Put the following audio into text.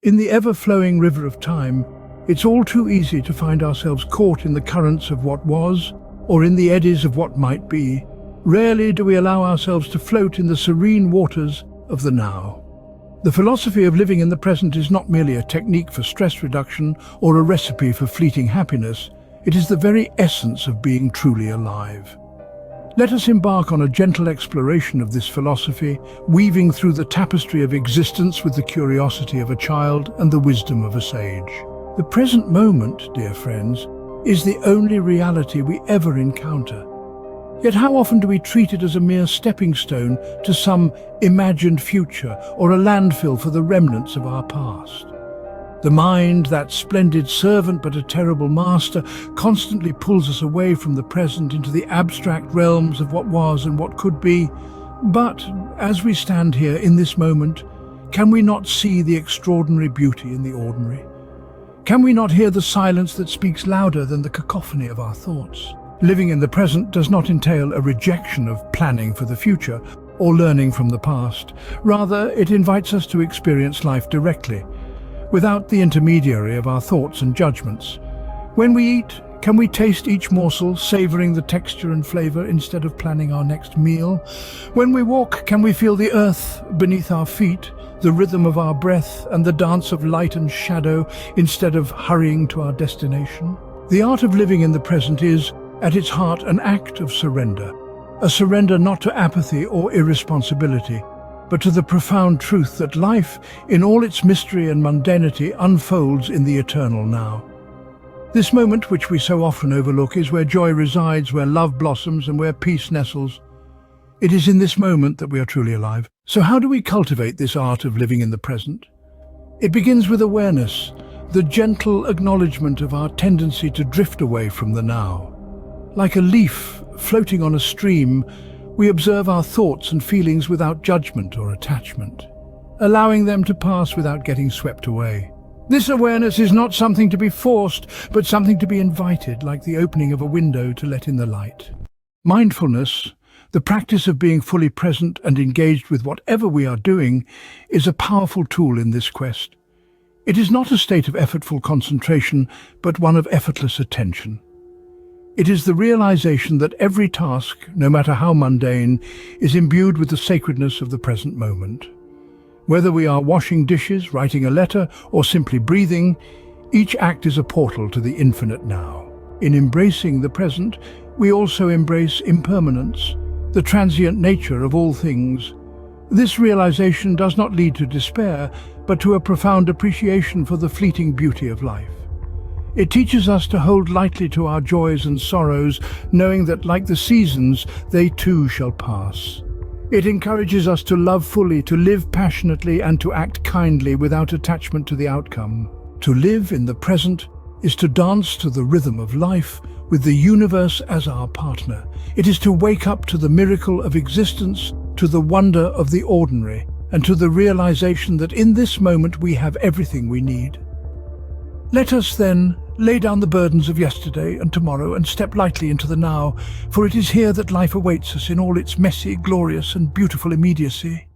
In the ever-flowing river of time, it's all too easy to find ourselves caught in the currents of what was, or in the eddies of what might be. Rarely do we allow ourselves to float in the serene waters of the now. The philosophy of living in the present is not merely a technique for stress reduction or a recipe for fleeting happiness. It is the very essence of being truly alive. Let us embark on a gentle exploration of this philosophy, weaving through the tapestry of existence with the curiosity of a child and the wisdom of a sage. The present moment, dear friends, is the only reality we ever encounter. Yet how often do we treat it as a mere stepping stone to some imagined future or a landfill for the remnants of our past? The mind, that splendid servant but a terrible master, constantly pulls us away from the present into the abstract realms of what was and what could be. But as we stand here in this moment, can we not see the extraordinary beauty in the ordinary? Can we not hear the silence that speaks louder than the cacophony of our thoughts? Living in the present does not entail a rejection of planning for the future or learning from the past. Rather, it invites us to experience life directly, without the intermediary of our thoughts and judgments. When we eat, can we taste each morsel, savoring the texture and flavor instead of planning our next meal? When we walk, can we feel the earth beneath our feet, the rhythm of our breath, and the dance of light and shadow instead of hurrying to our destination? The art of living in the present is, at its heart, an act of surrender. A surrender not to apathy or irresponsibility, but to the profound truth that life, in all its mystery and mundanity, unfolds in the eternal now. This moment, which we so often overlook, is where joy resides, where love blossoms, and where peace nestles. It is in this moment that we are truly alive. So how do we cultivate this art of living in the present? It begins with awareness, the gentle acknowledgement of our tendency to drift away from the now. Like a leaf floating on a stream, we observe our thoughts and feelings without judgment or attachment, allowing them to pass without getting swept away. This awareness is not something to be forced, but something to be invited, like the opening of a window to let in the light. Mindfulness, the practice of being fully present and engaged with whatever we are doing, is a powerful tool in this quest. It is not a state of effortful concentration, but one of effortless attention. It is the realization that every task, no matter how mundane, is imbued with the sacredness of the present moment. Whether we are washing dishes, writing a letter, or simply breathing, each act is a portal to the infinite now. In embracing the present, we also embrace impermanence, the transient nature of all things. This realization does not lead to despair, but to a profound appreciation for the fleeting beauty of life. It teaches us to hold lightly to our joys and sorrows, knowing that, like the seasons, they too shall pass. It encourages us to love fully, to live passionately, and to act kindly without attachment to the outcome. To live in the present is to dance to the rhythm of life, with the universe as our partner. It is to wake up to the miracle of existence, to the wonder of the ordinary, and to the realization that in this moment we have everything we need. Let us then lay down the burdens of yesterday and tomorrow and step lightly into the now, for it is here that life awaits us in all its messy, glorious and beautiful immediacy.